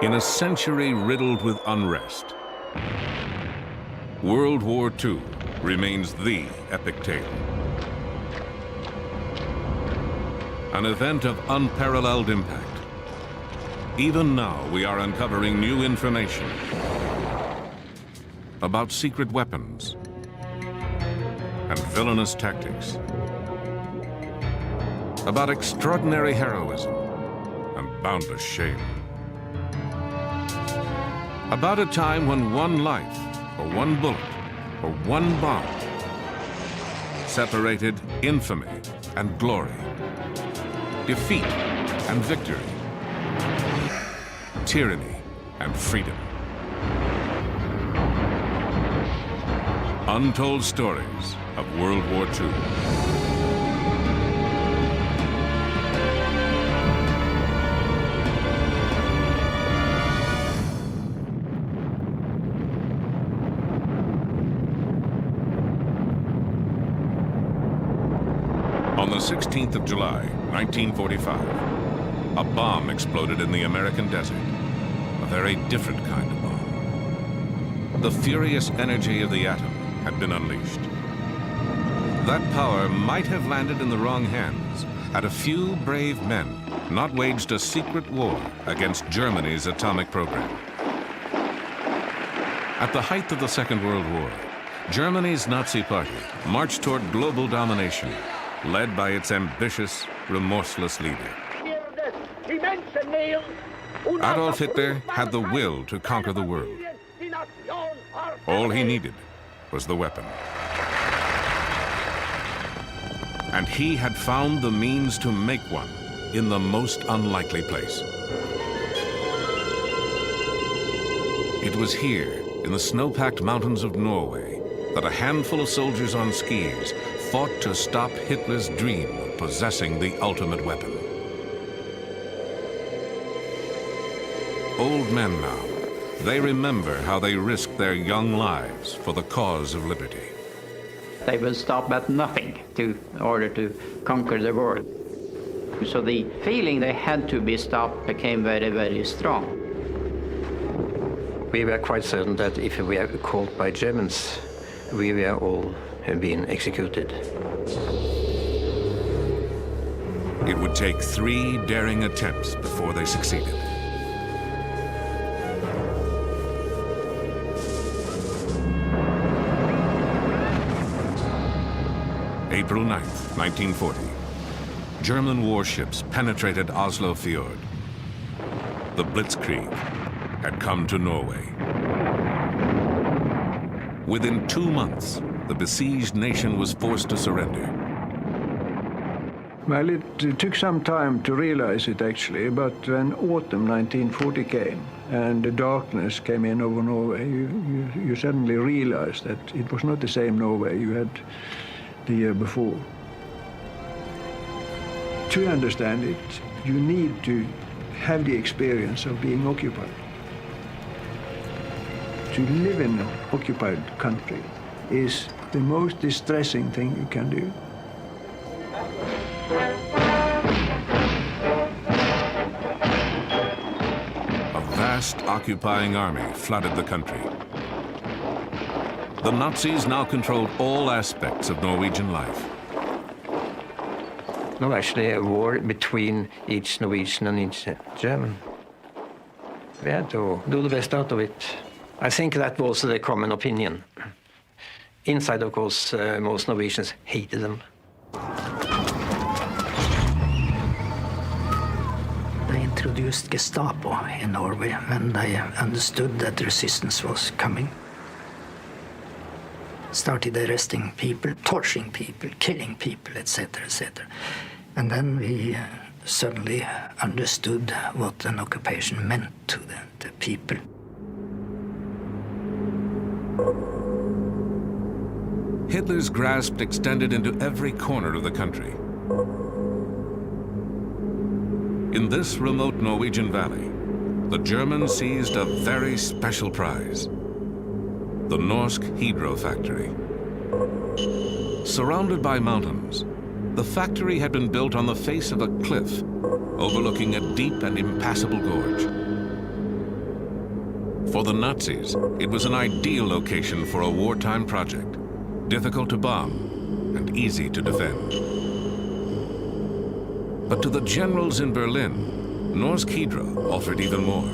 In a century riddled with unrest, World War II remains the epic tale. An event of unparalleled impact. Even now, we are uncovering new information about secret weapons and villainous tactics, about extraordinary heroism and boundless shame, about a time when one life, or one bullet, or one bomb separated infamy and glory, defeat and victory, tyranny and freedom. Untold stories of World War II. On the 16th of July, 1945, a bomb exploded in the American desert. A very different kind of bomb. The furious energy of the atom had been unleashed. That power might have landed in the wrong hands had a few brave men not waged a secret war against Germany's atomic program. At the height of the Second World War, Germany's Nazi Party marched toward global domination, led by its ambitious, remorseless leader. Adolf Hitler had the will to conquer the world. All he needed was the weapon. And he had found the means to make one in the most unlikely place. It was here, in the snow-packed mountains of Norway, that a handful of soldiers on skis fought to stop Hitler's dream of possessing the ultimate weapon. Old men now, they remember how they risked their young lives for the cause of liberty. They will stop at nothing in order to conquer the world. So the feeling they had to be stopped became very, very strong. We were quite certain that if we were caught by Germans, we were all being executed. It would take 3 daring attempts before they succeeded. April 9th, 1940. German warships penetrated Oslo Fjord. The Blitzkrieg had come to Norway. Within 2 months, the besieged nation was forced to surrender. Well, it took some time to realize it, actually, but when autumn 1940 came and the darkness came in over Norway, you suddenly realized that it was not the same Norway you had the year before. To understand it, you need to have the experience of being occupied. To live in an occupied country is the most distressing thing you can do. A vast occupying army flooded the country. The Nazis now controlled all aspects of Norwegian life. No, actually a war between each Norwegian and each German. We had to do the best out of it. I think that was the common opinion. Inside, of course, most Norwegians hated them. They introduced Gestapo in Norway when they understood that resistance was coming. Started arresting people, torturing people, killing people, etc., etc. And then we suddenly understood what an occupation meant to the people. Hitler's grasp extended into every corner of the country. In this remote Norwegian valley, the Germans seized a very special prize: the Norsk Hydro factory. Surrounded by mountains, the factory had been built on the face of a cliff overlooking a deep and impassable gorge. For the Nazis, it was an ideal location for a wartime project, difficult to bomb and easy to defend. But to the generals in Berlin, Norsk Hydro offered even more.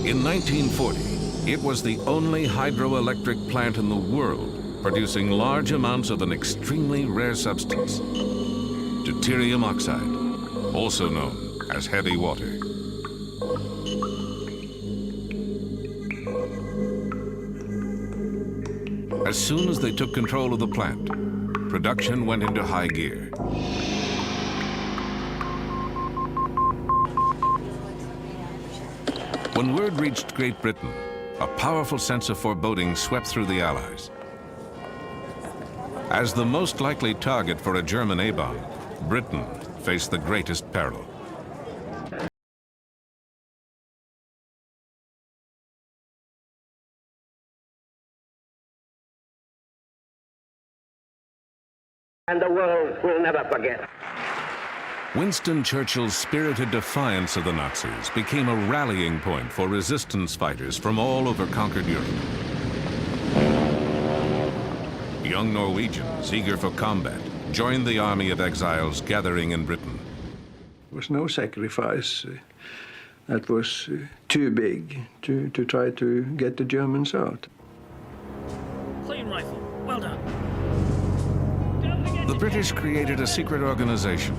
In 1940, it was the only hydroelectric plant in the world producing large amounts of an extremely rare substance, deuterium oxide, also known as heavy water. As soon as they took control of the plant, production went into high gear. When word reached Great Britain, a powerful sense of foreboding swept through the Allies. As the most likely target for a German A-bomb, Britain faced the greatest peril. And the world will never forget. Winston Churchill's spirited defiance of the Nazis became a rallying point for resistance fighters from all over conquered Europe. Young Norwegians, eager for combat, joined the army of exiles gathering in Britain. There was no sacrifice that was too big to try to get the Germans out. Clean rifle. Well done. The British created a secret organization,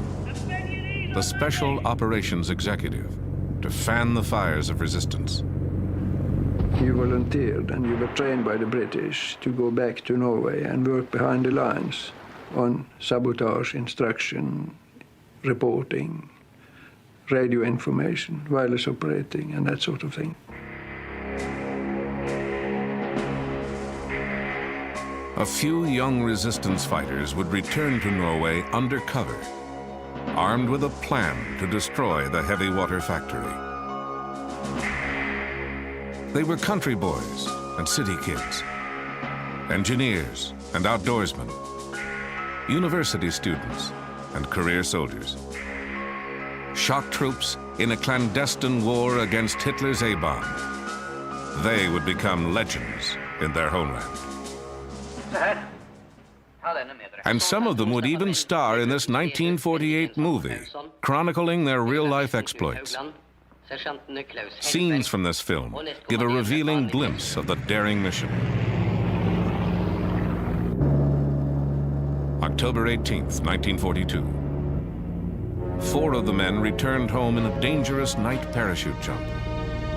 the Special Operations Executive, to fan the fires of resistance. You volunteered and you were trained by the British to go back to Norway and work behind the lines on sabotage, instruction, reporting, radio information, wireless operating, and that sort of thing. A few young resistance fighters would return to Norway undercover, armed with a plan to destroy the heavy water factory. They were country boys and city kids, engineers and outdoorsmen, university students and career soldiers. Shock troops in a clandestine war against Hitler's A-bomb. They would become legends in their homeland. And some of them would even star in this 1948 movie, chronicling their real-life exploits. Scenes from this film give a revealing glimpse of the daring mission. October 18th, 1942. 4 of the men returned home in a dangerous night parachute jump.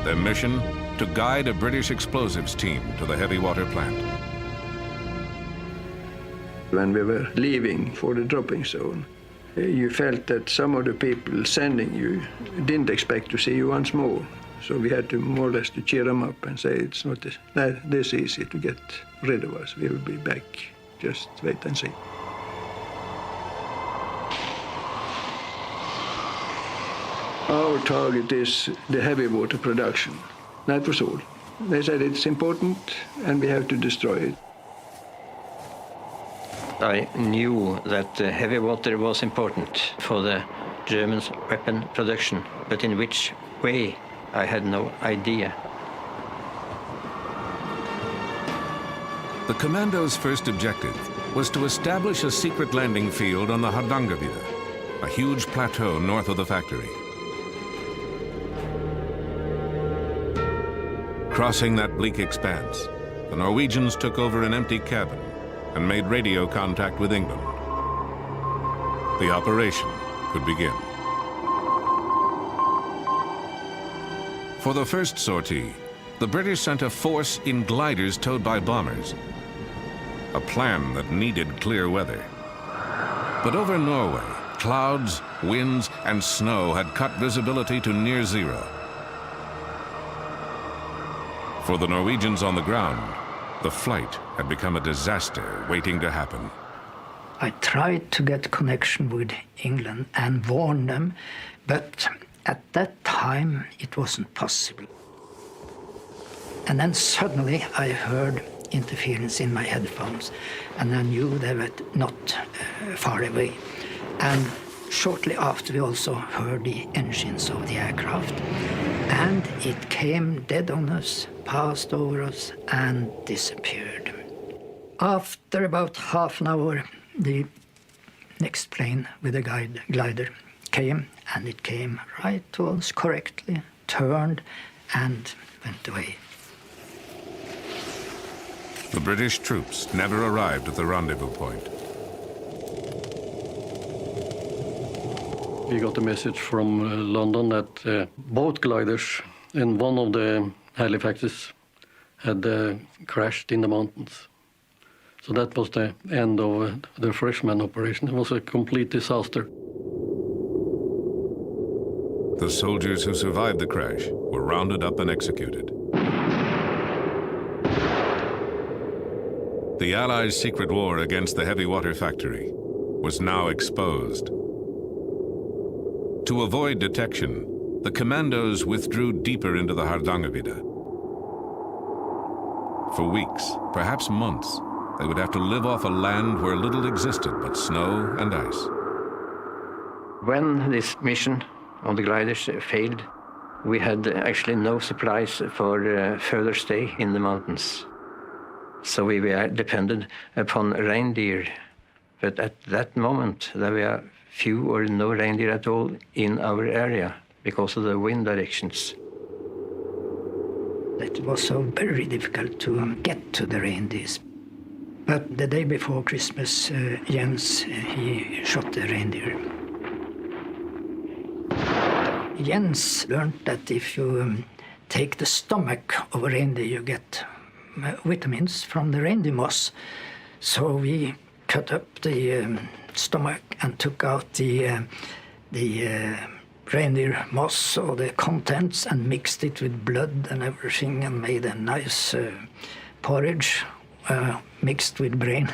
Their mission, to guide a British explosives team to the heavy water plant. When we were leaving for the dropping zone, you felt that some of the people sending you didn't expect to see you once more. So we had to more or less to cheer them up and say it's not this easy to get rid of us. We will be back. Just wait and see. Our target is the heavy water production. That was all. They said it's important and we have to destroy it. I knew that heavy water was important for the Germans' weapon production, but in which way, I had no idea. The commando's first objective was to establish a secret landing field on the Hardangervidda, a huge plateau north of the factory. Crossing that bleak expanse, the Norwegians took over an empty cabin and made radio contact with England. The operation could begin. For the first sortie, the British sent a force in gliders towed by bombers, a plan that needed clear weather. But over Norway, clouds, winds, and snow had cut visibility to near zero. For the Norwegians on the ground, the flight had become a disaster waiting to happen. I tried to get connection with England and warn them, but at that time it wasn't possible. And then suddenly I heard interference in my headphones, and I knew they were not far away. And shortly after we also heard the engines of the aircraft. And it came dead on us, passed over us, and disappeared. After about half an hour, the next plane with a glider came, and it came right to us correctly, turned, and went away. The British troops never arrived at the rendezvous point. We got a message from London that both gliders in one of the Halifaxes had crashed in the mountains. So that was the end of the freshman operation. It was a complete disaster. The soldiers who survived the crash were rounded up and executed. The Allies' secret war against the heavy water factory was now exposed. To avoid detection, the commandos withdrew deeper into the Hardangervidda. For weeks, perhaps months, they would have to live off a land where little existed but snow and ice. When this mission on the gliders failed, we had actually no supplies for further stay in the mountains. So we were dependent upon reindeer. But at that moment, there were few or no reindeer at all in our area because of the wind directions. It was so very difficult to get to the reindeers. But the day before Christmas, Jens, he shot the reindeer. Jens learned that if you take the stomach of a reindeer, you get vitamins from the reindeer moss. So we cut up the stomach and took out the reindeer moss or the contents and mixed it with blood and everything and made a nice porridge mixed with brain.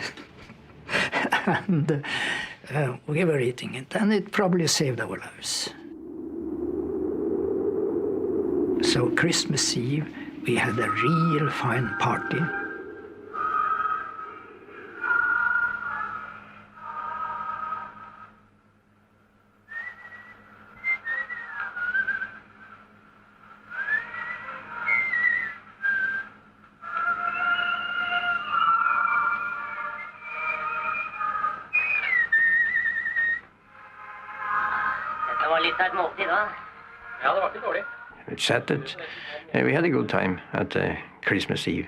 And we were eating it, and it probably saved our lives. So Christmas Eve, we had a real fine party. We chatted, and we had a good time at Christmas Eve.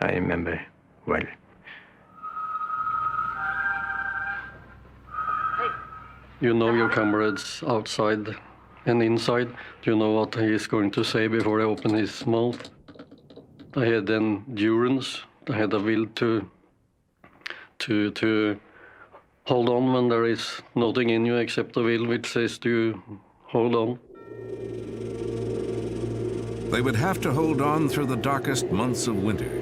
I remember well. You know your comrades outside and inside. You know what he is going to say before he opens his mouth. I had endurance. I had a will to hold on when there is nothing in you except the will which says to hold on. They would have to hold on through the darkest months of winter.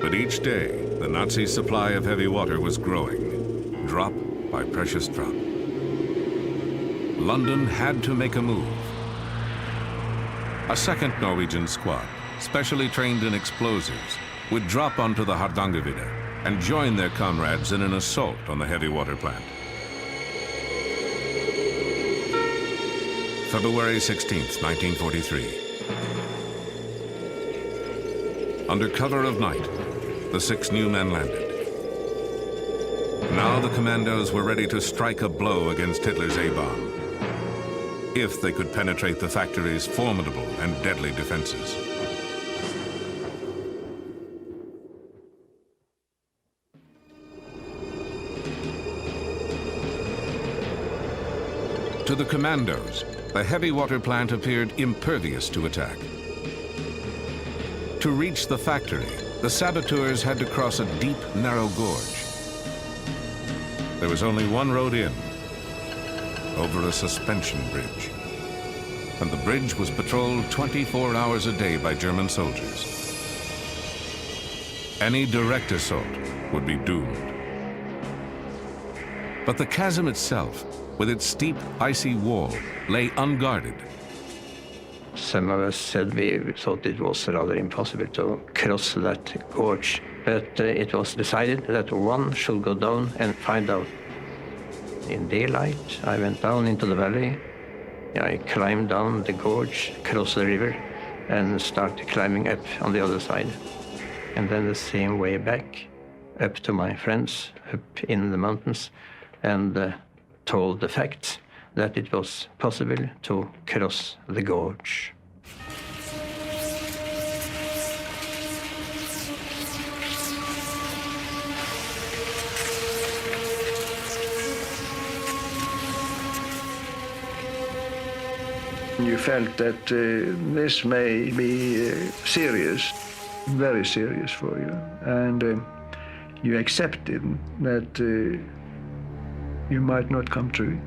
But each day, the Nazi supply of heavy water was growing, drop by precious drop. London had to make a move. A second Norwegian squad, specially trained in explosives, would drop onto the Hardangervidda and join their comrades in an assault on the heavy water plant. February 16th, 1943. Under cover of night, the 6 new men landed. Now the commandos were ready to strike a blow against Hitler's A-bomb, if they could penetrate the factory's formidable and deadly defenses. To the commandos, the heavy water plant appeared impervious to attack. To reach the factory, the saboteurs had to cross a deep, narrow gorge. There was only one road in, over a suspension bridge. And the bridge was patrolled 24 hours a day by German soldiers. Any direct assault would be doomed. But the chasm itself, with its steep, icy wall, lay unguarded. Some of us said we thought it was rather impossible to cross that gorge, but it was decided that one should go down and find out. In daylight, I went down into the valley, I climbed down the gorge, crossed the river, and started climbing up on the other side. And then the same way back, up to my friends, up in the mountains, and told the facts that it was possible to cross the gorge. You felt that this may be serious, very serious for you, and you accepted that you might not come through.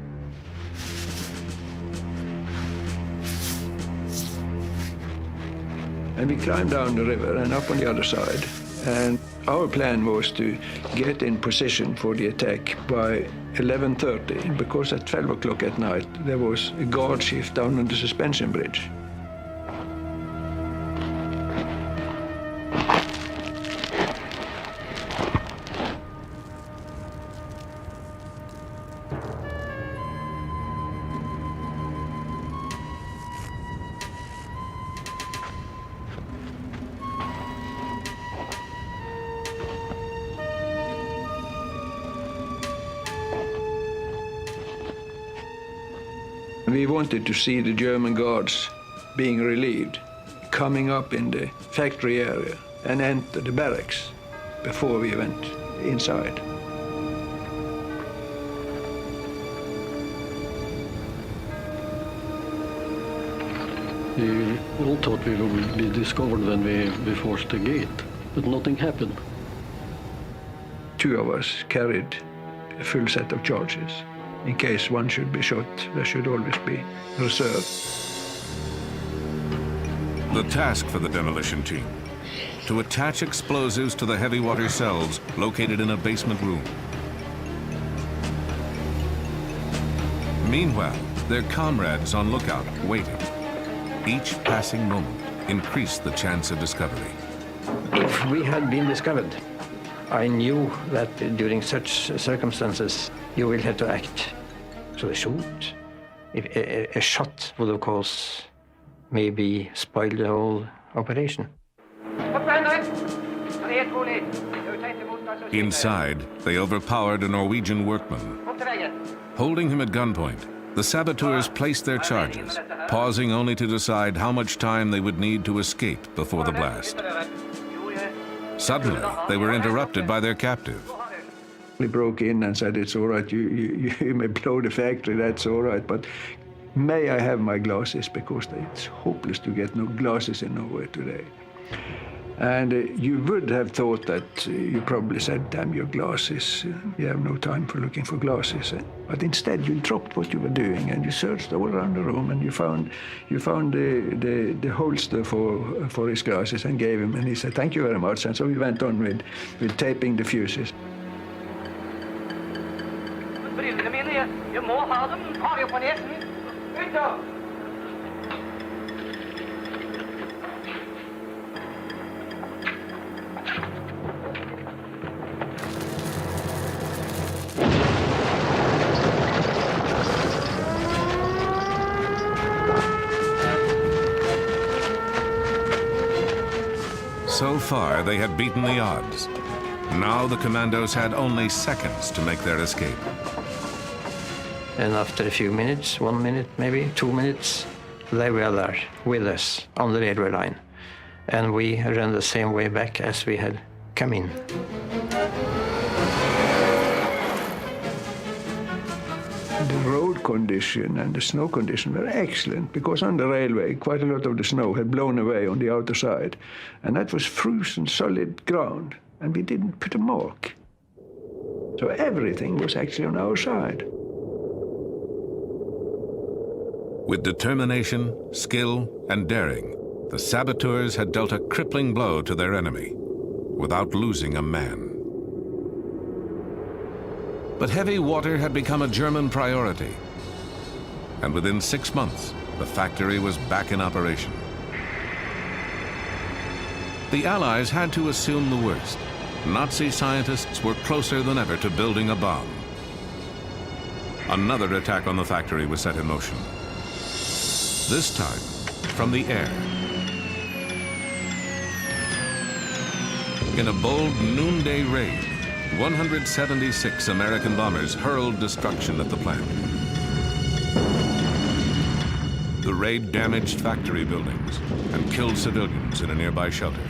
And we climbed down the river and up on the other side, and our plan was to get in position for the attack by 11:30, because at 12 o'clock at night there was a guard shift down on the suspension bridge. We wanted to see the German guards being relieved, coming up in the factory area and enter the barracks before we went inside. We all thought we would be discovered when we forced the gate, but nothing happened. Two of us carried a full set of charges. In case one should be shot, there should always be reserve. The task for the demolition team: to attach explosives to the heavy water cells located in a basement room. Meanwhile, their comrades on lookout waited. Each passing moment increased the chance of discovery. If we had been discovered, I knew that during such circumstances, you will have to act. So a shoot, a shot would of course maybe spoil the whole operation. Inside, they overpowered a Norwegian workman. Holding him at gunpoint, the saboteurs placed their charges, pausing only to decide how much time they would need to escape before the blast. Suddenly, they were interrupted by their captive. We broke in and said, "It's all right, you may blow the factory, that's all right, but may I have my glasses, because it's hopeless to get no glasses in Norway today." And you would have thought that you probably said, "Damn your glasses, you have no time for looking for glasses." But instead you dropped what you were doing and you searched all around the room, and you found the holster for his glasses and gave him, and he said, "Thank you very much." And so we went on with taping the fuses. So far, they had beaten the odds. Now the commandos had only seconds to make their escape. And after a few minutes, 1 minute, maybe 2 minutes, they were there with us on the railway line. And we ran the same way back as we had come in. The road condition and the snow condition were excellent, because on the railway quite a lot of the snow had blown away on the outer side, and that was frozen solid ground, and we didn't put a mark. So everything was actually on our side. With determination, skill, and daring, the saboteurs had dealt a crippling blow to their enemy without losing a man. But heavy water had become a German priority, and within 6 months, the factory was back in operation. The Allies had to assume the worst. Nazi scientists were closer than ever to building a bomb. Another attack on the factory was set in motion. this time from the air. In a bold noonday raid, 176 American bombers hurled destruction at the plant. The raid damaged factory buildings and killed civilians in a nearby shelter.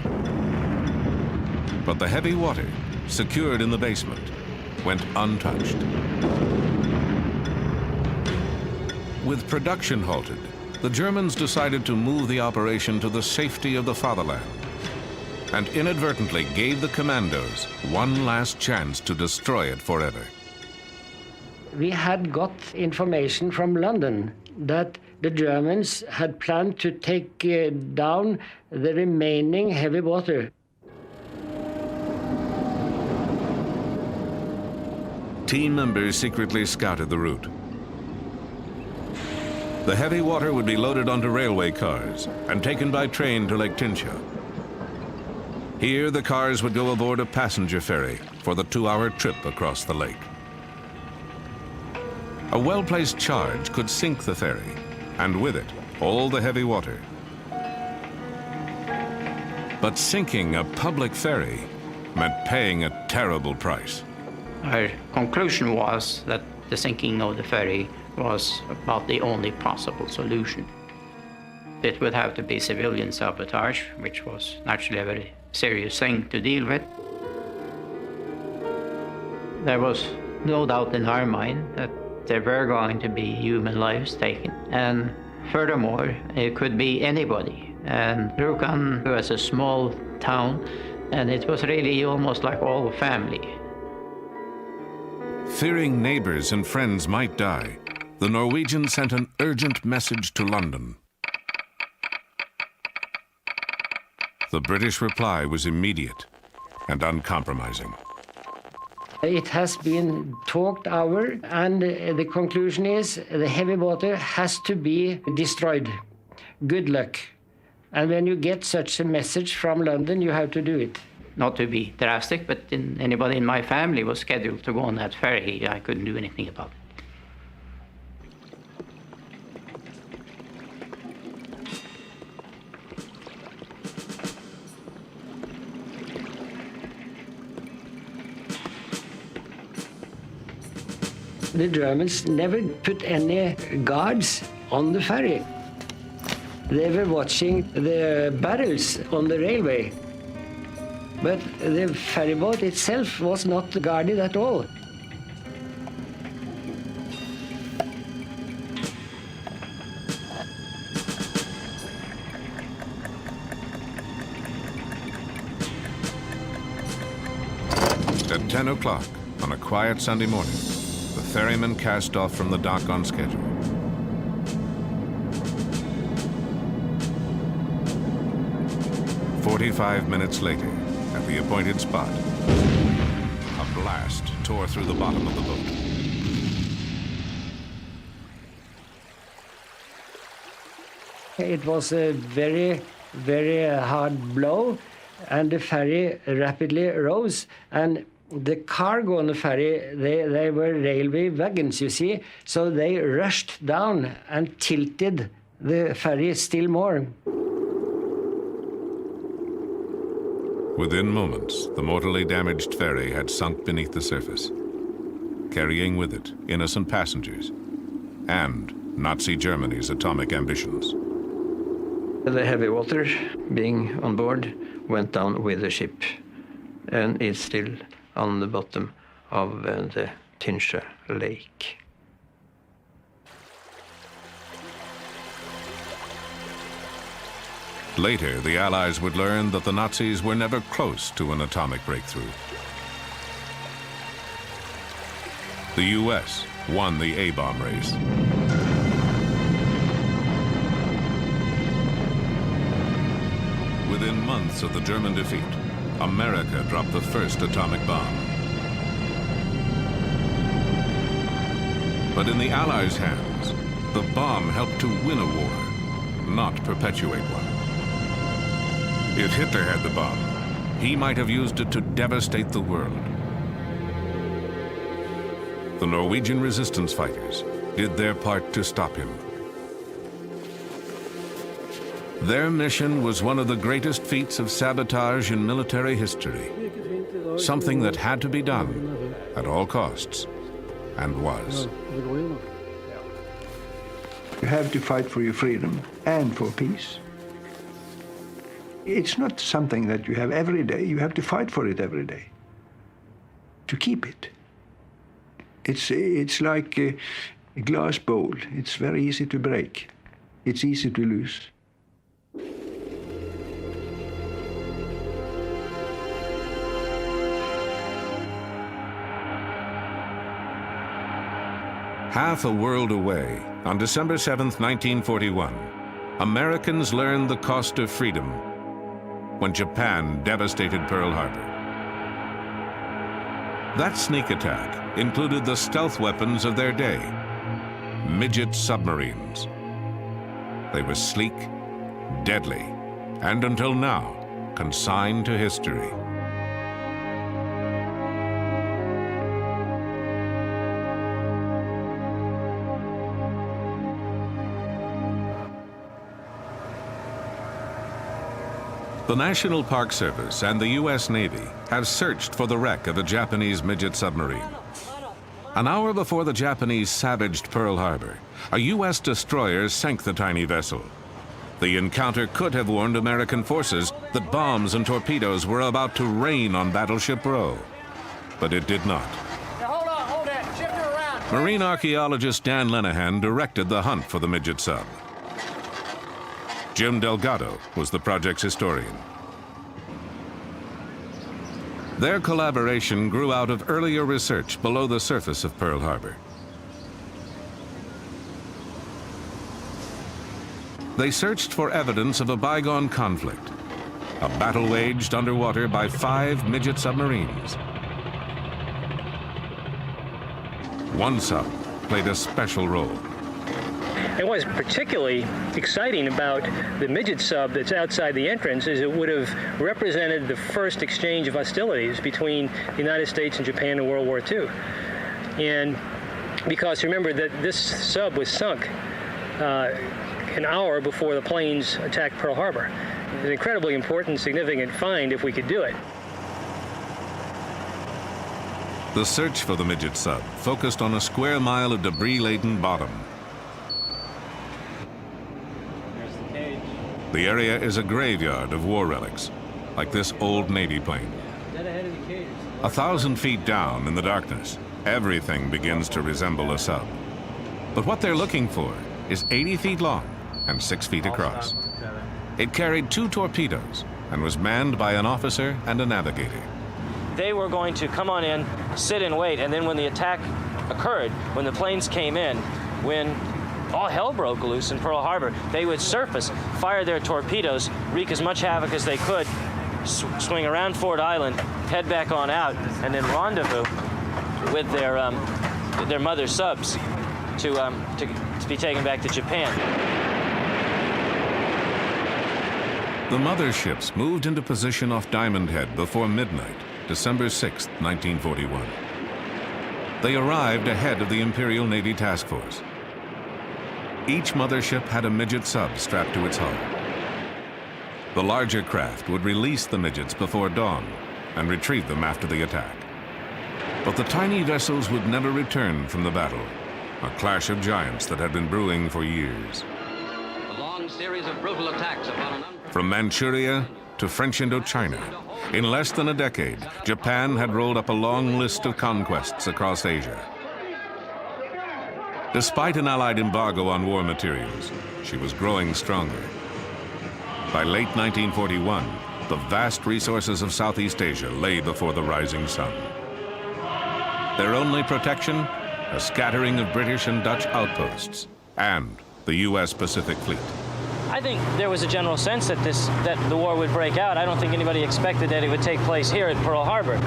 But the heavy water, secured in the basement, went untouched. With production halted, the Germans decided to move the operation to the safety of the fatherland and inadvertently gave the commandos one last chance to destroy it forever. We had got information from London that the Germans had planned to take down the remaining heavy water. Team members secretly scouted the route. The heavy water would be loaded onto railway cars and taken by train to Lake Tinsha. Here, the cars would go aboard a passenger ferry for the 2-hour trip across the lake. A well-placed charge could sink the ferry, and with it, all the heavy water. But sinking a public ferry meant paying a terrible price. Our conclusion was that the sinking of the ferry was about the only possible solution. It would have to be civilian sabotage, which was naturally a very serious thing to deal with. There was no doubt in our mind that there were going to be human lives taken. And furthermore, it could be anybody. And Rjukan was a small town, and it was really almost like all family. Fearing neighbors and friends might die, the Norwegians sent an urgent message to London. The British reply was immediate and uncompromising. It has been talked over, and the conclusion is the heavy water has to be destroyed. Good luck. And when you get such a message from London, you have to do it. Not to be drastic, but anybody in my family was scheduled to go on that ferry. I couldn't do anything about it. The Germans never put any guards on the ferry. They were watching the barrels on the railway. But the ferryboat itself was not guarded at all. At 10 o'clock on a quiet Sunday morning, the ferryman cast off from the dock on schedule. "45 minutes later, at the appointed spot, a blast tore through the bottom of the boat. It was a very, very hard blow, and the ferry rapidly rose. And the cargo on the ferry, they were railway wagons, you see, so they rushed down and tilted the ferry still more. Within moments, the mortally damaged ferry had sunk beneath the surface, carrying with it innocent passengers and Nazi Germany's atomic ambitions. The heavy water being on board went down with the ship, and it's still on the bottom of the Tinsha Lake. Later, the Allies would learn that the Nazis were never close to an atomic breakthrough. The U.S. won the A-bomb race. Within months of the German defeat, America dropped the first atomic bomb. But in the Allies' hands, the bomb helped to win a war, not perpetuate one. If Hitler had the bomb, he might have used it to devastate the world. The Norwegian resistance fighters did their part to stop him. Their mission was one of the greatest feats of sabotage in military history, something that had to be done at all costs, and was. You have to fight for your freedom and for peace. It's not something that you have every day. You have to fight for it every day to keep it. It's like a glass bowl. It's very easy to break. It's easy to lose. Half a world away, on December 7th, 1941, Americans learned the cost of freedom when Japan devastated Pearl Harbor. That sneak attack included the stealth weapons of their day, midget submarines. They were sleek, deadly, and until now, consigned to history. The National Park Service and the U.S. Navy have searched for the wreck of a Japanese midget submarine. An hour before the Japanese savaged Pearl Harbor, a U.S. destroyer sank the tiny vessel. The encounter could have warned American forces that bombs and torpedoes were about to rain on Battleship Row, but it did not. Now hold that. Shift her around. Marine archaeologist Dan Lenehan directed the hunt for the midget sub. Jim Delgado was the project's historian. Their collaboration grew out of earlier research below the surface of Pearl Harbor. They searched for evidence of a bygone conflict, a battle waged underwater by 5 midget submarines. One sub played a special role. And what's particularly exciting about the midget sub that's outside the entrance is it would have represented the first exchange of hostilities between the United States and Japan in World War II. And because remember that this sub was sunk an hour before the planes attacked Pearl Harbor. It's an incredibly important, significant find if we could do it. The search for the midget sub focused on a square mile of debris-laden bottom. The area is a graveyard of war relics, like this old Navy plane. 1,000 feet down in the darkness, everything begins to resemble a sub. But what they're looking for is 80 feet long and 6 feet across. It carried 2 torpedoes and was manned by an officer and a navigator. They were going to come on in, sit and wait, and then when the attack occurred, when the planes came in, when all hell broke loose in Pearl Harbor, they would surface, fire their torpedoes, wreak as much havoc as they could, swing around Ford Island, head back on out, and then rendezvous with their mother subs to be taken back to Japan. The mother ships moved into position off Diamond Head before midnight, December 6, 1941. They arrived ahead of the Imperial Navy Task Force. Each mothership had a midget sub strapped to its hull. The larger craft would release the midgets before dawn and retrieve them after the attack. But the tiny vessels would never return from the battle, a clash of giants that had been brewing for years. A long series of brutal attacks upon From Manchuria to French Indochina, in less than a decade, Japan had rolled up a long list of conquests across Asia. Despite an Allied embargo on war materials, she was growing stronger. By late 1941, the vast resources of Southeast Asia lay before the rising sun. Their only protection, a scattering of British and Dutch outposts, and the U.S. Pacific Fleet. I think there was a general sense that the war would break out. I don't think anybody expected that it would take place here at Pearl Harbor.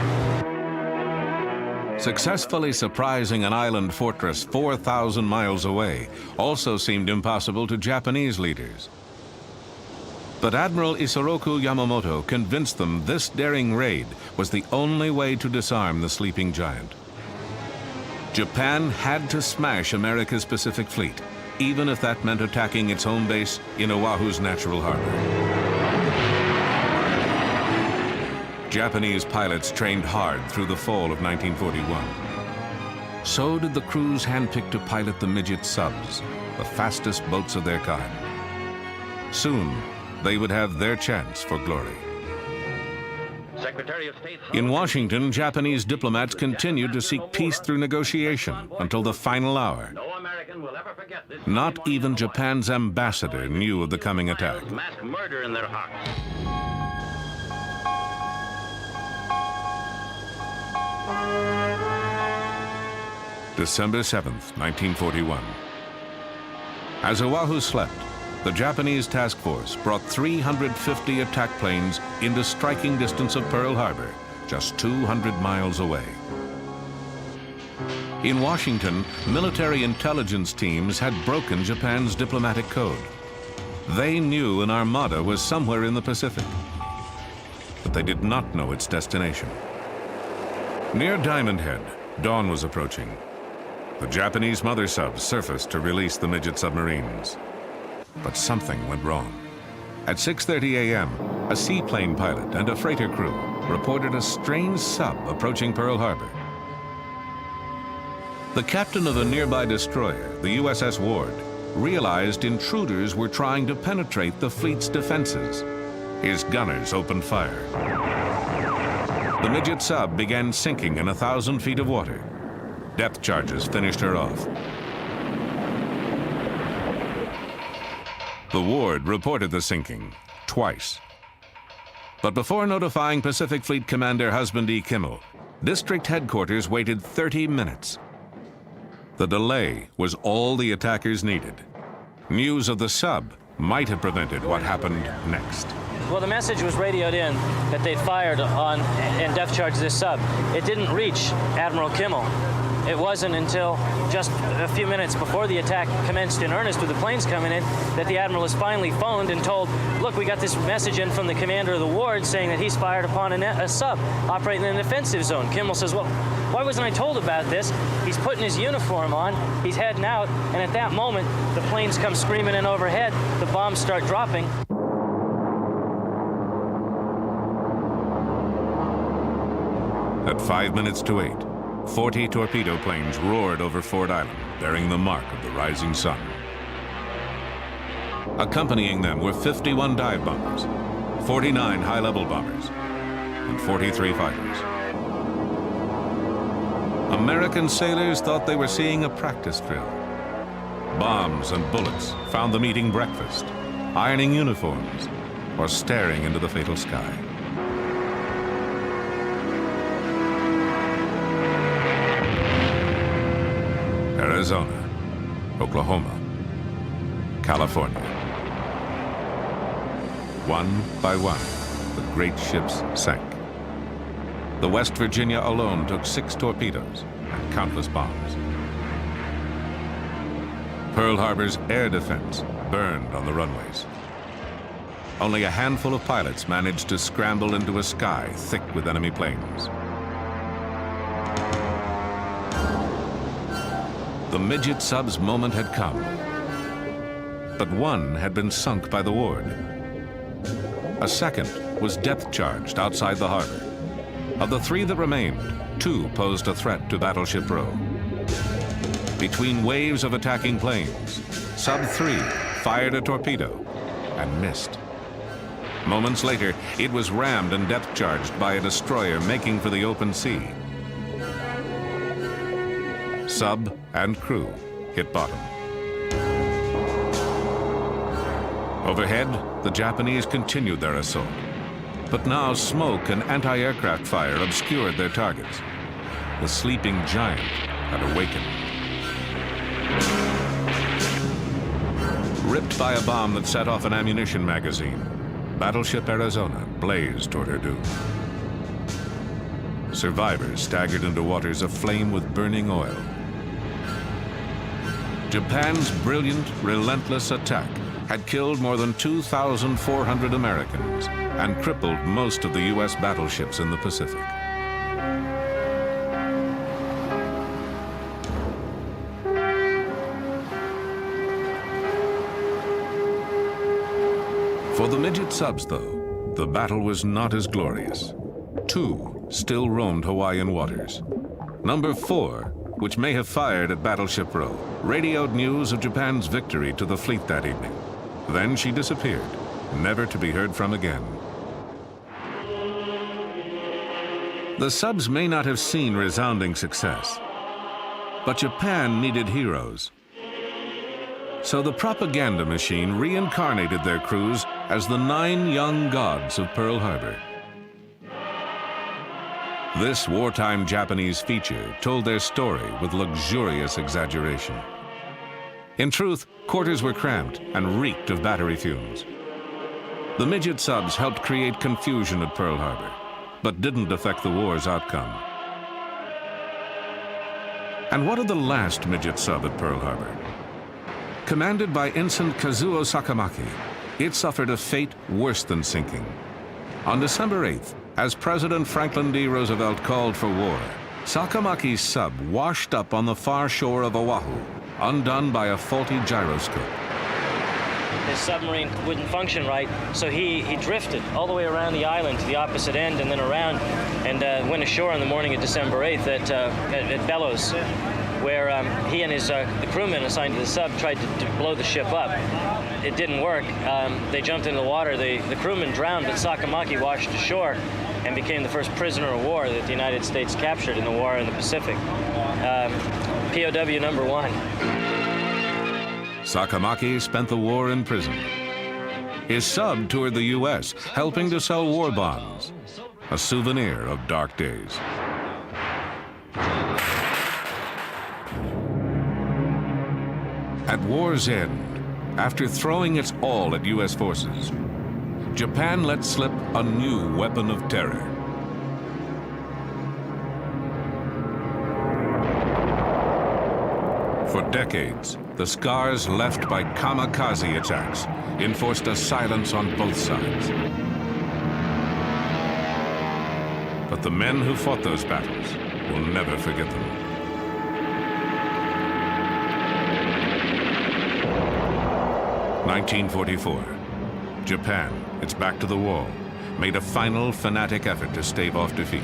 Successfully surprising an island fortress 4,000 miles away also seemed impossible to Japanese leaders. But Admiral Isoroku Yamamoto convinced them this daring raid was the only way to disarm the sleeping giant. Japan had to smash America's Pacific Fleet, even if that meant attacking its home base in Oahu's natural harbor. Japanese pilots trained hard through the fall of 1941. So did the crews handpicked to pilot the midget subs, the fastest boats of their kind. Soon, they would have their chance for glory. Secretary of State. In Washington, Japanese diplomats continued to seek peace through negotiation until the final hour. No American will ever forget this. Not even Japan's ambassador knew of the coming attack. Mass murder in their hearts. December 7th, 1941. As Oahu slept, the Japanese task force brought 350 attack planes into striking distance of Pearl Harbor, just 200 miles away. In Washington, military intelligence teams had broken Japan's diplomatic code. They knew an armada was somewhere in the Pacific, but they did not know its destination. Near Diamond Head, dawn was approaching. The Japanese mother subs surfaced to release the midget submarines. But something went wrong. At 6:30 a.m., a seaplane pilot and a freighter crew reported a strange sub approaching Pearl Harbor. The captain of a nearby destroyer, the USS Ward, realized intruders were trying to penetrate the fleet's defenses. His gunners opened fire. The midget sub began sinking in 1,000 feet of water. Depth charges finished her off. The Ward reported the sinking twice. But before notifying Pacific Fleet Commander Husband E. Kimmel, District Headquarters waited 30 minutes. The delay was all the attackers needed. News of the sub might have prevented what happened next. Well, the message was radioed in that they'd fired on and depth charged this sub. It didn't reach Admiral Kimmel. It wasn't until just a few minutes before the attack commenced in earnest with the planes coming in that the Admiral was finally phoned and told, look, we got this message in from the commander of the ward saying that he's fired upon a sub operating in an offensive zone. Kimmel says, well, why wasn't I told about this? He's putting his uniform on, he's heading out, and at that moment, the planes come screaming in overhead, the bombs start dropping. At 5 minutes to 8, 40 torpedo planes roared over Ford Island, bearing the mark of the rising sun. Accompanying them were 51 dive bombers, 49 high-level bombers, and 43 fighters. American sailors thought they were seeing a practice drill. Bombs and bullets found them eating breakfast, ironing uniforms, or staring into the fatal sky. Arizona, Oklahoma, California. One by one, the great ships sank. The West Virginia alone took 6 torpedoes and countless bombs. Pearl Harbor's air defense burned on the runways. Only a handful of pilots managed to scramble into a sky thick with enemy planes. The midget sub's moment had come, but one had been sunk by the Ward. A second was depth-charged outside the harbor. Of the 3 that remained, 2 posed a threat to Battleship Row. Between waves of attacking planes, Sub 3 fired a torpedo and missed. Moments later, it was rammed and depth-charged by a destroyer making for the open sea. Sub and crew hit bottom. Overhead, the Japanese continued their assault. But now smoke and anti-aircraft fire obscured their targets. The sleeping giant had awakened. Ripped by a bomb that set off an ammunition magazine, Battleship Arizona blazed toward her doom. Survivors staggered into waters aflame with burning oil. Japan's brilliant, relentless attack had killed more than 2,400 Americans and crippled most of the U.S. battleships in the Pacific. For the midget subs, though, the battle was not as glorious. 2 still roamed Hawaiian waters. Number 4, which may have fired at Battleship Row, radioed news of Japan's victory to the fleet that evening. Then she disappeared, never to be heard from again. The subs may not have seen resounding success, but Japan needed heroes. So the propaganda machine reincarnated their crews as the 9 young gods of Pearl Harbor. This wartime Japanese feature told their story with luxurious exaggeration. In truth, quarters were cramped and reeked of battery fumes. The midget subs helped create confusion at Pearl Harbor, but didn't affect the war's outcome. And what of the last midget sub at Pearl Harbor? Commanded by Ensign Kazuo Sakamaki, it suffered a fate worse than sinking. On December 8th, as President Franklin D. Roosevelt called for war, Sakamaki's sub washed up on the far shore of Oahu, undone by a faulty gyroscope. His submarine wouldn't function right, so he drifted all the way around the island to the opposite end and then around and went ashore on the morning of December 8th at Bellows, where he and the crewmen assigned to the sub tried to blow the ship up. It didn't work. They jumped into the water. The crewmen drowned, but Sakamaki washed ashore and became the first prisoner of war that the United States captured in the war in the Pacific. POW number 1. Sakamaki spent the war in prison. His sub toured the U.S., helping to sell war bonds, a souvenir of dark days. At war's end, after throwing its all at U.S. forces, Japan let slip a new weapon of terror. For decades, the scars left by kamikaze attacks enforced a silence on both sides. But the men who fought those battles will never forget them. (1944). Japan, its back to the wall, made a final fanatic effort to stave off defeat.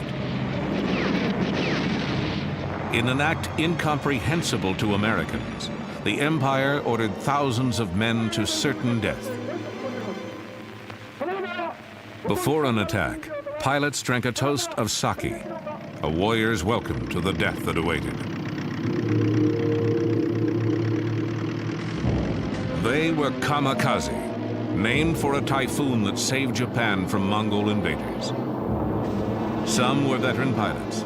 In an act incomprehensible to Americans, the Empire ordered thousands of men to certain death. Before an attack, pilots drank a toast of sake, a warrior's welcome to the death that awaited. They were kamikaze, named for a typhoon that saved Japan from Mongol invaders. Some were veteran pilots.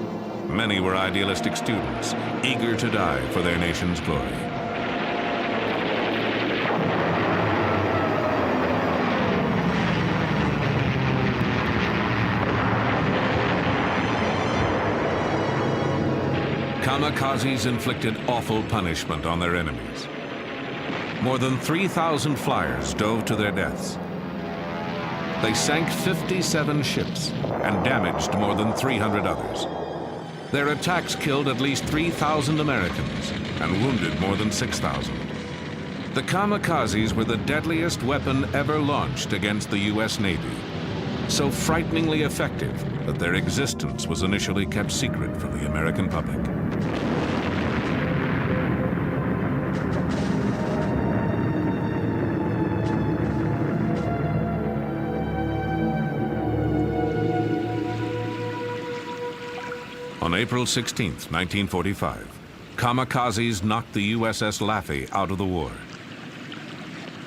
Many were idealistic students, eager to die for their nation's glory. Kamikazes inflicted awful punishment on their enemies. More than 3,000 flyers dove to their deaths. They sank 57 ships and damaged more than 300 others. Their attacks killed at least 3,000 Americans and wounded more than 6,000. The kamikazes were the deadliest weapon ever launched against the U.S. Navy, so frighteningly effective that their existence was initially kept secret from the American public. On April 16, 1945, kamikazes knocked the USS Laffey out of the war.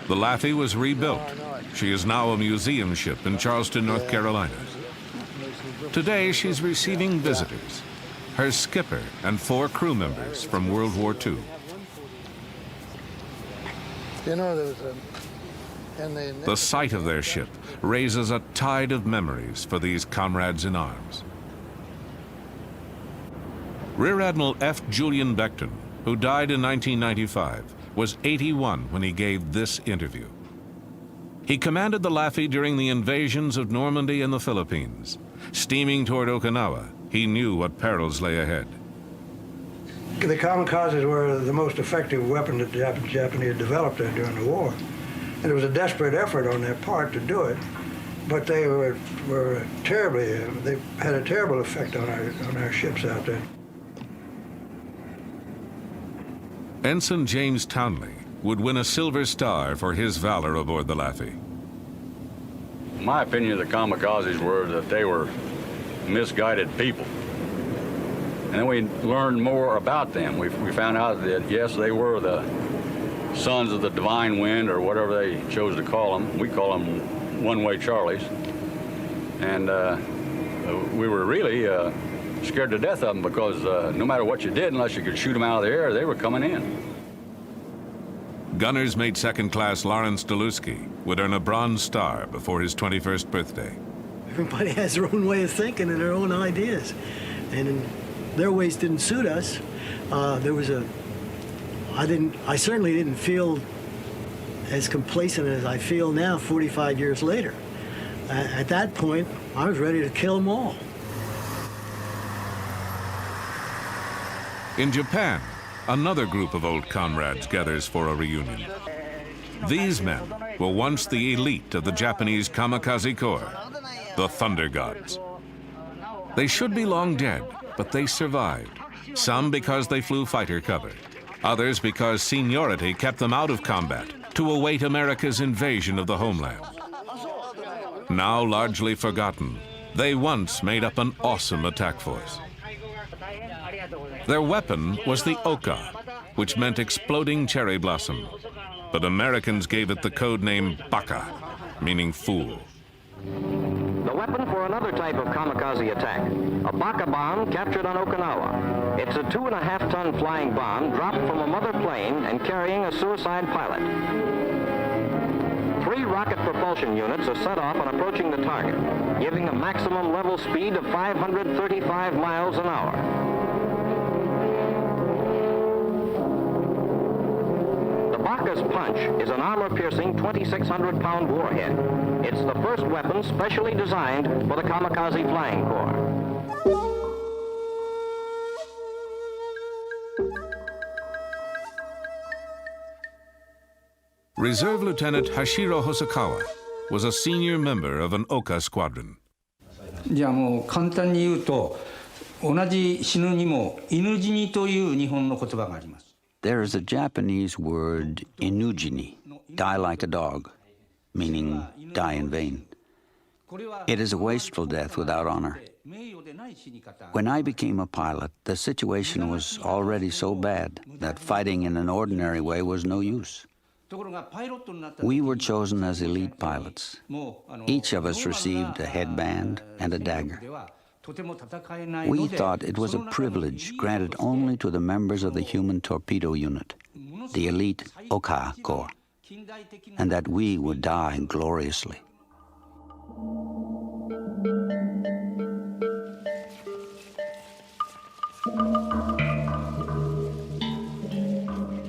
The Laffey was rebuilt. She is now a museum ship in Charleston, North Carolina. Today, she's receiving visitors, her skipper and 4 crew members from World War II. The sight of their ship raises a tide of memories for these comrades in arms. Rear Admiral F. Julian Beckton, who died in 1995, was 81 when he gave this interview. He commanded the Laffey during the invasions of Normandy and the Philippines. Steaming toward Okinawa, he knew what perils lay ahead. The kamikazes were the most effective weapon that the Japanese developed during the war. And it was a desperate effort on their part to do it, but they were terribly, they had a terrible effect on our ships out there. Ensign James Townley would win a Silver Star for his valor aboard the Laffey. My opinion of the kamikazes were that they were misguided people. And then we learned more about them. We found out that, yes, they were the sons of the divine wind, or whatever they chose to call them. We call them one-way Charlies. And we were really scared to death of them, because no matter what you did, unless you could shoot them out of the air, they were coming in. Gunners mate second class Lawrence Delusky would earn a Bronze Star before his 21st birthday. Everybody has their own way of thinking and their own ideas. And their ways didn't suit us. I certainly didn't feel as complacent as I feel now 45 years later. At that point, I was ready to kill them all. In Japan, another group of old comrades gathers for a reunion. These men were once the elite of the Japanese kamikaze corps, the Thunder Gods. They should be long dead, but they survived. Some because they flew fighter cover, others because seniority kept them out of combat to await America's invasion of the homeland. Now largely forgotten, they once made up an awesome attack force. Their weapon was the Oka, which meant exploding cherry blossom. But Americans gave it the code name Baka, meaning fool. The weapon for another type of kamikaze attack, a Baka bomb captured on Okinawa. It's a 2.5-ton flying bomb dropped from a mother plane and carrying a suicide pilot. 3 rocket propulsion units are set off on approaching the target, giving a maximum level speed of 535 miles an hour. Baka's punch is an armor-piercing 2,600-pound warhead. It's the first weapon specially designed for the kamikaze flying corps. Reserve Lieutenant Hashiro Hosokawa was a senior member of an Oka squadron. じゃあもう簡単に言うと、同じ死ぬにも犬死にという日本の言葉があります。 There is a Japanese word, inujini, die like a dog, meaning die in vain. It is a wasteful death without honor. When I became a pilot, the situation was already so bad that fighting in an ordinary way was no use. We were chosen as elite pilots. Each of us received a headband and a dagger. We thought it was a privilege granted only to the members of the human torpedo unit, the elite Oka Corps, and that we would die gloriously.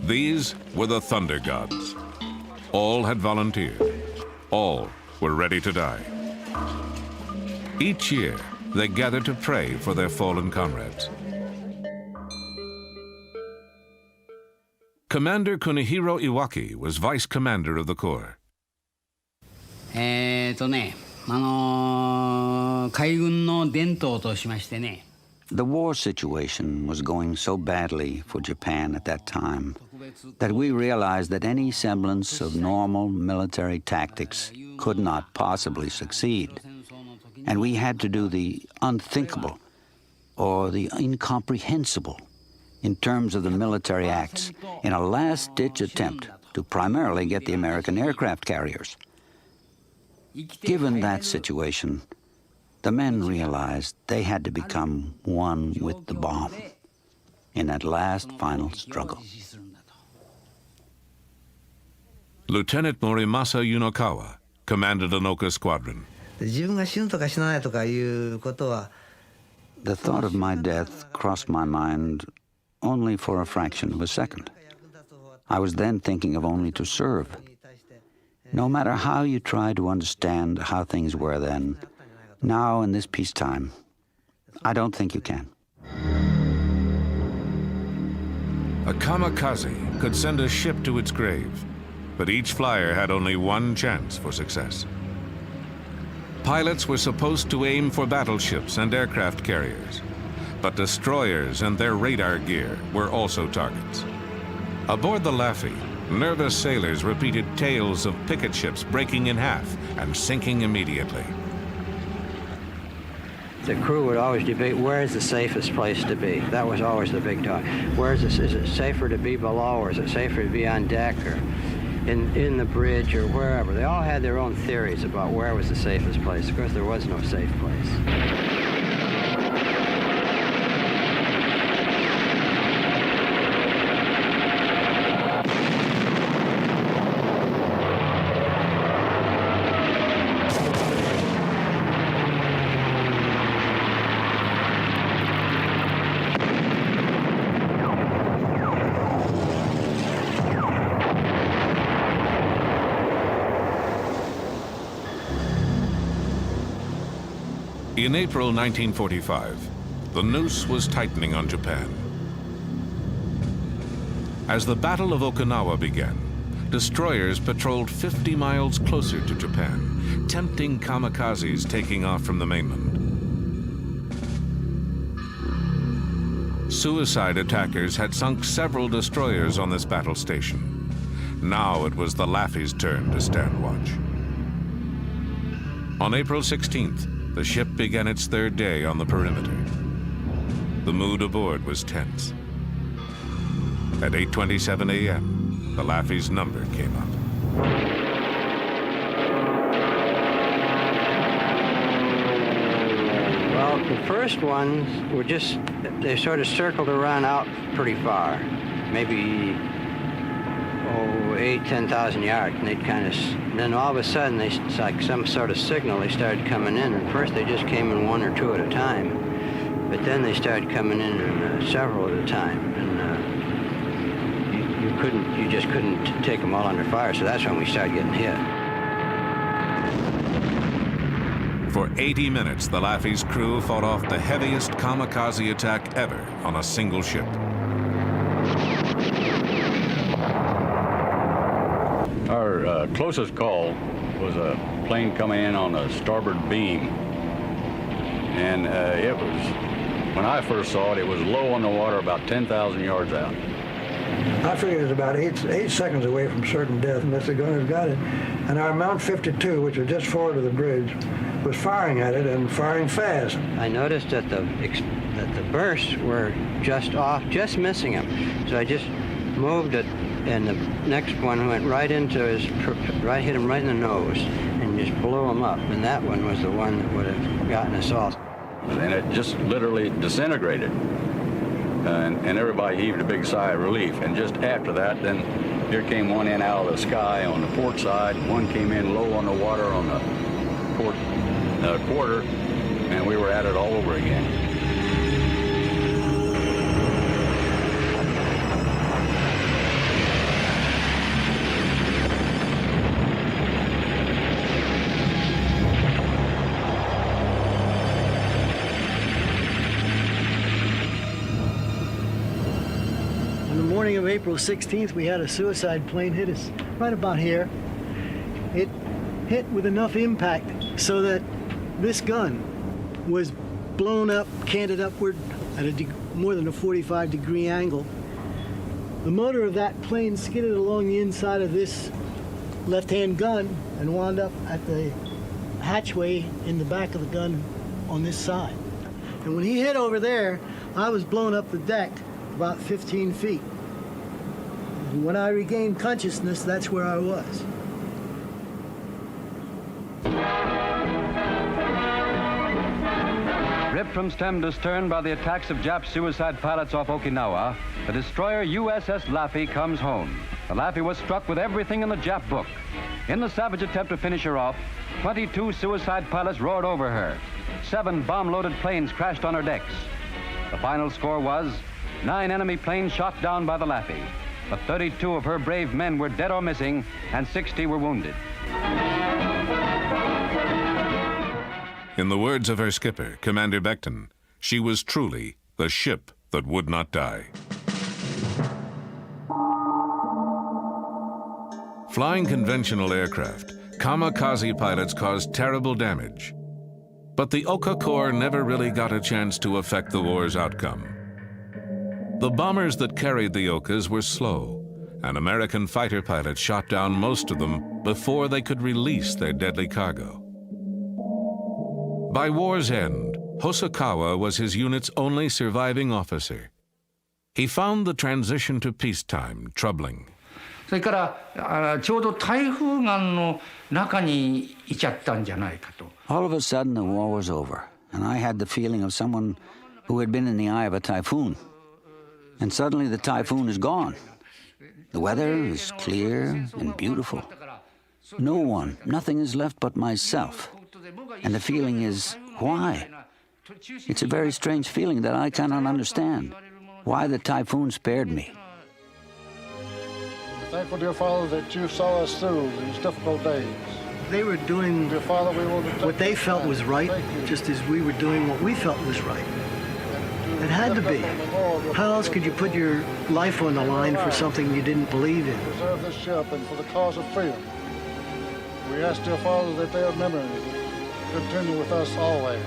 These were the Thunder Gods. All had volunteered. All were ready to die. Each year, they gathered to pray for their fallen comrades. Commander Kunihiro Iwaki was vice commander of the Corps. 海軍の伝統としましてね。 The war situation was going so badly for Japan at that time that we realized that any semblance of normal military tactics could not possibly succeed. And we had to do the unthinkable or the incomprehensible in terms of the military acts in a last-ditch attempt to primarily get the American aircraft carriers. Given that situation, the men realized they had to become one with the bomb in that last final struggle. Lieutenant Morimasa Yunokawa commanded an Oka squadron. The thought of my death crossed my mind only for a fraction of a second. I was then thinking of only to serve. No matter how you try to understand how things were then, now in this peacetime, I don't think you can. A kamikaze could send a ship to its grave, but each flyer had only one chance for success. Pilots were supposed to aim for battleships and aircraft carriers, but destroyers and their radar gear were also targets. Aboard the Laffey, nervous sailors repeated tales of picket ships breaking in half and sinking immediately. The crew would always debate where is the safest place to be. That was always the big talk. Is it safer to be below, or is it safer to be on deck, or in the bridge, or wherever? They all had their own theories about where was the safest place. Of course, there was no safe place. In April 1945, the noose was tightening on Japan. As the Battle of Okinawa began, destroyers patrolled 50 miles closer to Japan, tempting kamikazes taking off from the mainland. Suicide attackers had sunk several destroyers on this battle station. Now it was the Laffey's turn to stand watch. On April 16th, the ship began its third day on the perimeter. The mood aboard was tense. At 8:27 a.m., the Laffey's number came up. Well, the first ones were they sort of circled around out pretty far, maybe 10,000 yards, and they'd and then all of a sudden, it's like some sort of signal, they started coming in, and first they just came in one or two at a time, but then they started coming in several at a time, and you just couldn't take them all under fire, so that's when we started getting hit. For 80 minutes, the Laffey's crew fought off the heaviest kamikaze attack ever on a single ship. Our closest call was a plane coming in on the starboard beam. And it was, when I first saw it, it was low on the water, about 10,000 yards out. I figured it was about eight seconds away from certain death unless the gunners got it. And our Mount 52, which was just forward of the bridge, was firing at it and firing fast. I noticed that the bursts were just off, just missing him. So I just moved it, and the next one went right into hit him right in the nose, and just blew him up. And that one was the one that would have gotten us all. And it just literally disintegrated. And everybody heaved a big sigh of relief. And just after that, then here came one in out of the sky on the port side. One came in low on the water on the port quarter, and we were at it all over again. Morning of April 16th, we had a suicide plane hit us right about here. It hit with enough impact so that this gun was blown up, canted upward at more than a 45-degree angle. The motor of that plane skidded along the inside of this left-hand gun and wound up at the hatchway in the back of the gun on this side. And when he hit over there, I was blown up the deck about 15 feet. When I regained consciousness, that's where I was. Ripped from stem to stern by the attacks of Jap suicide pilots off Okinawa, the destroyer USS Laffey comes home. The Laffey was struck with everything in the Jap book. In the savage attempt to finish her off, 22 suicide pilots roared over her. 7 bomb-loaded planes crashed on her decks. The final score was 9 enemy planes shot down by the Laffey. But 32 of her brave men were dead or missing, and 60 were wounded. In the words of her skipper, Commander Beckton, she was truly the ship that would not die. Flying conventional aircraft, kamikaze pilots caused terrible damage. But the Oka Corps never really got a chance to affect the war's outcome. The bombers that carried the Okas were slow, and American fighter pilots shot down most of them before they could release their deadly cargo. By war's end, Hosokawa was his unit's only surviving officer. He found the transition to peacetime troubling. それからちょうど台風眼の中にいちゃったんじゃないかと。All of a sudden, the war was over, and I had the feeling of someone who had been in the eye of a typhoon. And suddenly the typhoon is gone. The weather is clear and beautiful. No one, nothing is left but myself. And the feeling is, why? It's a very strange feeling that I cannot understand. Why the typhoon spared me. Thankful, dear Father, that you saw us through these difficult days. They were doing Dear Father, we will what they felt was right, just as we were doing what we felt was right. It had to be. How else could you put your life on the line for something you didn't believe in? preserve this ship and for the cause of freedom. We ask, dear Father, that their memory continue with us always.